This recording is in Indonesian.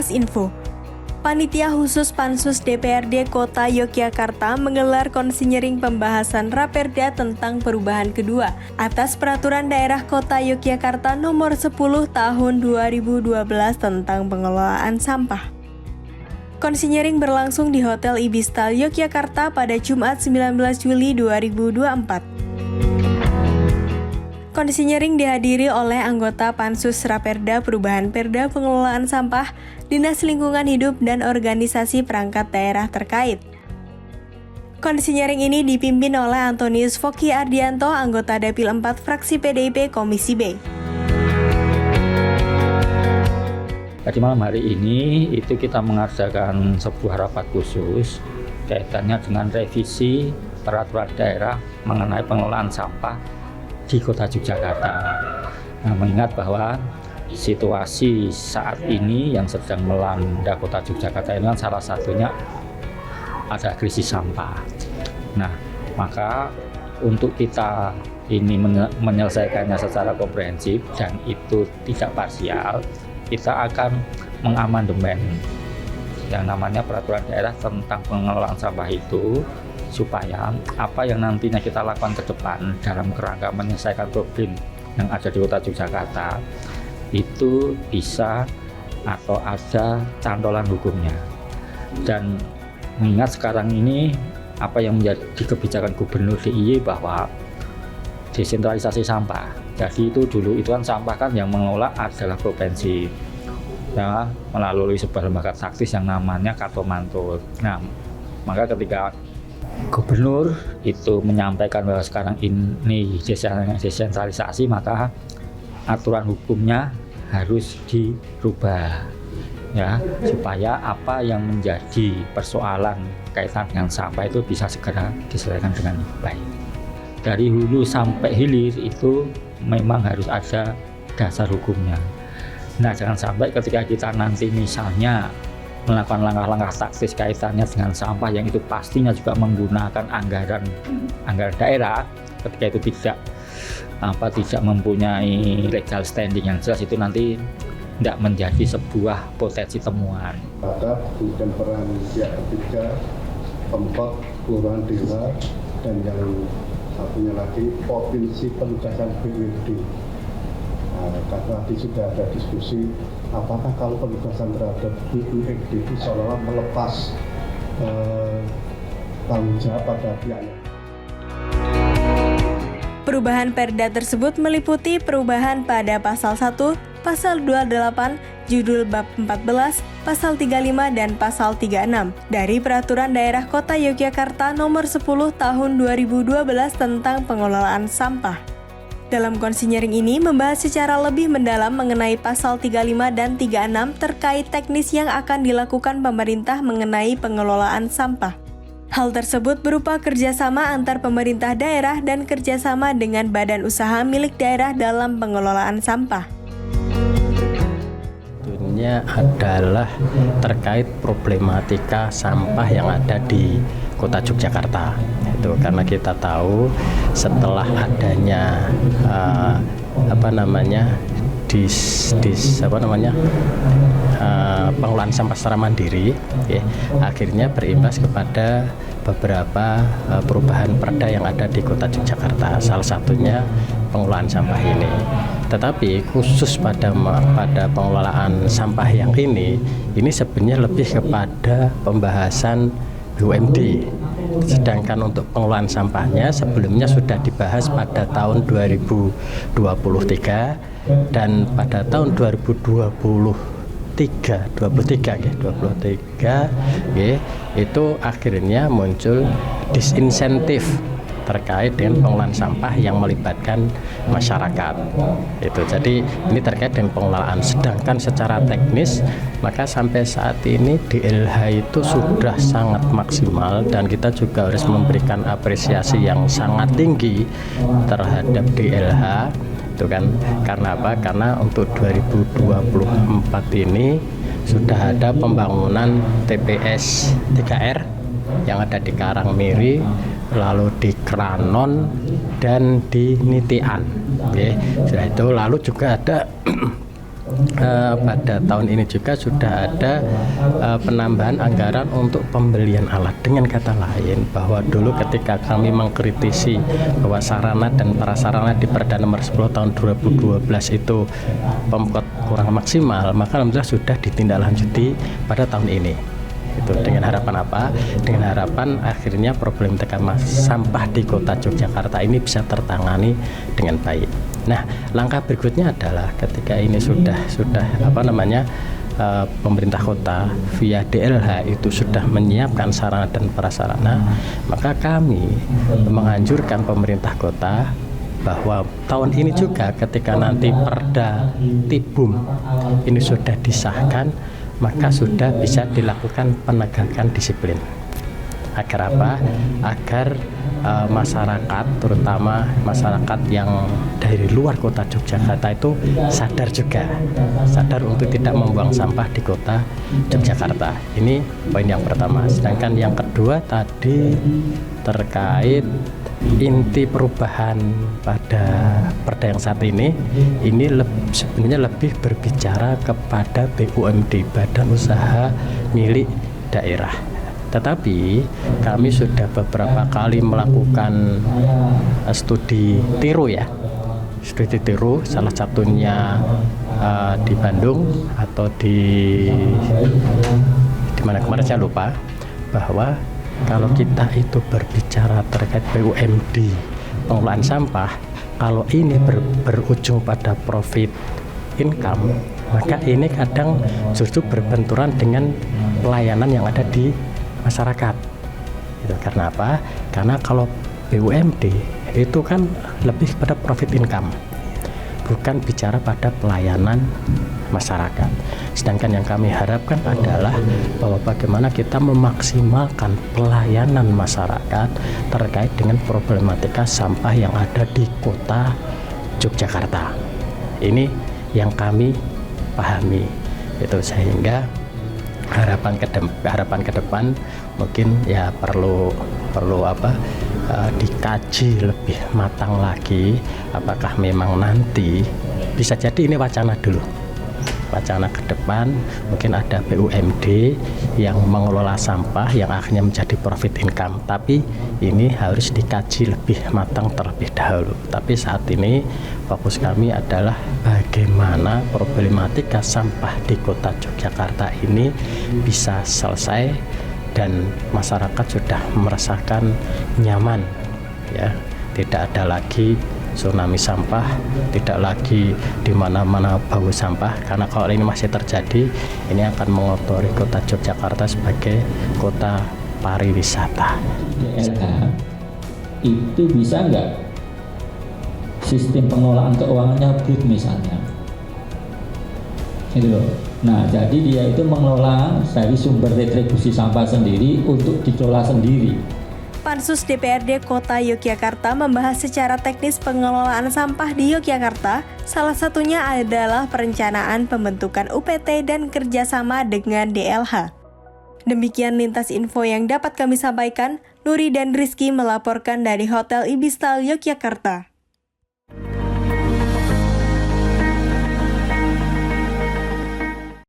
Kompas Info. Panitia Khusus Pansus DPRD Kota Yogyakarta menggelar konsinyering pembahasan Raperda tentang perubahan kedua atas Peraturan Daerah Kota Yogyakarta Nomor 10 Tahun 2012 tentang pengelolaan sampah. Konsinyering berlangsung di Hotel Ibistal Yogyakarta pada Jumat 19 Juli 2024. Konsinyering dihadiri oleh anggota Pansus Raperda Perubahan Perda Pengelolaan Sampah, Dinas Lingkungan Hidup, dan organisasi perangkat daerah terkait. Konsinyering ini dipimpin oleh Antonius Foky Ardianto, anggota Dapil 4 fraksi PDIP Komisi B. Tadi malam hari ini itu kita mengadakan sebuah rapat khusus kaitannya dengan revisi peraturan daerah mengenai pengelolaan sampah di Kota Yogyakarta. Nah, mengingat bahwa situasi saat ini yang sedang melanda Kota Yogyakarta ini kan salah satunya ada krisis sampah. Nah, maka untuk kita ini menyelesaikannya secara komprehensif dan itu tidak parsial, kita akan mengamandemen yang namanya peraturan daerah tentang pengelolaan sampah itu, supaya apa yang nantinya kita lakukan ke depan dalam kerangka menyelesaikan problem yang ada di Kota Yogyakarta itu bisa atau ada cantolan hukumnya. Dan mengingat sekarang ini apa yang menjadi kebijakan Gubernur DIY bahwa desentralisasi sampah. Jadi itu dulu itu kan sampah kan yang mengelola adalah provinsi ya, melalui sebuah lembaga taktis yang namanya Katomantur. Nah, maka ketika Gubernur itu menyampaikan bahwa sekarang ini desentralisasi, maka aturan hukumnya harus dirubah ya, supaya apa yang menjadi persoalan kaitan dengan sampah itu bisa segera diselesaikan dengan baik. Dari hulu sampai hilir itu memang harus ada dasar hukumnya. Nah, jangan sampai ketika kita nanti misalnya melakukan langkah-langkah taktis kaitannya dengan sampah yang itu pastinya juga menggunakan anggaran daerah, ketika itu tidak mempunyai legal standing yang jelas, itu nanti tidak menjadi sebuah potensi temuan. Ada kemudian peran pihak ketiga, tempat, kelurahan desa, dan yang satunya lagi provinsi penugasan BUMD. Karena tadi sudah ada diskusi apakah kalau penugasan terhadap BUMD itu seolah-olah melepas tanggung jawab pada pihaknya. Perubahan perda tersebut meliputi perubahan pada Pasal 1, Pasal 28, Judul Bab 14, Pasal 35, dan Pasal 36 dari Peraturan Daerah Kota Yogyakarta Nomor 10 Tahun 2012 tentang pengelolaan sampah. Dalam konsinyering ini membahas secara lebih mendalam mengenai Pasal 35 dan 36 terkait teknis yang akan dilakukan pemerintah mengenai pengelolaan sampah. Hal tersebut berupa kerjasama antar pemerintah daerah dan kerjasama dengan badan usaha milik daerah dalam pengelolaan sampah. Tentunya adalah terkait problematika sampah yang ada di Kota Yogyakarta. Itu karena kita tahu setelah adanya pengelolaan sampah secara mandiri, ya, akhirnya berimbas kepada beberapa perubahan perda yang ada di Kota Yogyakarta. Salah satunya pengelolaan sampah ini. Tetapi khusus pada pengelolaan sampah yang ini sebenarnya lebih kepada pembahasan BUMD. Sedangkan untuk pengelolaan sampahnya sebelumnya sudah dibahas pada tahun 2023 dan pada tahun 2023 itu akhirnya muncul disinsentif terkait dengan pengelolaan sampah yang melibatkan masyarakat. Itu jadi ini terkait dengan pengelolaan. Sedangkan secara teknis maka sampai saat ini DLH itu sudah sangat maksimal dan kita juga harus memberikan apresiasi yang sangat tinggi terhadap DLH. Itu kan karena apa? Karena untuk 2024 ini sudah ada pembangunan TPS 3R yang ada di Karangmiri, lalu di Kranon dan di Nitian. Setelah itu lalu juga ada pada tahun ini juga sudah ada penambahan anggaran untuk pembelian alat. Dengan kata lain, bahwa dulu ketika kami mengkritisi bahwa sarana dan prasarana di Perda nomor 10 tahun 2012 itu Pemkot kurang maksimal, maka alhamdulillah sudah ditindaklanjuti pada tahun ini. Itu dengan harapan apa? Dengan harapan akhirnya problematika sampah di Kota Yogyakarta ini bisa tertangani dengan baik. Nah, langkah berikutnya adalah ketika ini sudah pemerintah kota via DLH itu sudah menyiapkan sarana dan prasarana, maka kami menganjurkan pemerintah kota bahwa tahun ini juga ketika nanti Perda Tibum ini sudah disahkan, maka sudah bisa dilakukan penegakan disiplin. Agar apa? Agar masyarakat, terutama masyarakat yang dari luar kota Yogyakarta itu sadar untuk tidak membuang sampah di kota Yogyakarta. Ini poin yang pertama. Sedangkan yang kedua tadi terkait inti perubahan pada perda yang saat ini sebenarnya lebih berbicara kepada BUMD, Badan Usaha Milik Daerah. Tetapi kami sudah beberapa kali melakukan studi tiru ya. Studi tiru salah satunya di Bandung atau di mana kemarin saya lupa, bahwa kalau kita itu berbicara terkait BUMD pengelolaan sampah, kalau ini berujung pada profit income, maka ini kadang justru berbenturan dengan pelayanan yang ada di masyarakat. Itu karena apa? Karena kalau BUMD itu kan lebih pada profit income, bukan bicara pada pelayanan masyarakat. Sedangkan yang kami harapkan adalah bahwa bagaimana kita memaksimalkan pelayanan masyarakat terkait dengan problematika sampah yang ada di kota Yogyakarta. Ini yang kami pahami. Itu sehingga harapan ke depan mungkin ya perlu dikaji lebih matang lagi, apakah memang nanti bisa jadi ini wacana ke depan mungkin ada BUMD yang mengelola sampah yang akhirnya menjadi profit income, tapi ini harus dikaji lebih matang terlebih dahulu. Tapi saat ini fokus kami adalah bagaimana problematika sampah di kota Yogyakarta ini bisa selesai dan masyarakat sudah merasakan nyaman, ya, tidak ada lagi tsunami sampah, tidak lagi di mana-mana bau sampah, karena kalau ini masih terjadi, ini akan mengotori kota Yogyakarta sebagai kota pariwisata. DLH itu bisa nggak sistem pengelolaan keuangannya brut misalnya, gitu loh. Nah, jadi dia itu mengelola dari sumber retribusi sampah sendiri untuk dikelola sendiri. Pansus DPRD Kota Yogyakarta membahas secara teknis pengelolaan sampah di Yogyakarta. Salah satunya adalah perencanaan pembentukan UPT dan kerjasama dengan DLH. Demikian lintas info yang dapat kami sampaikan. Nuri dan Rizky melaporkan dari Hotel Ibistal Yogyakarta.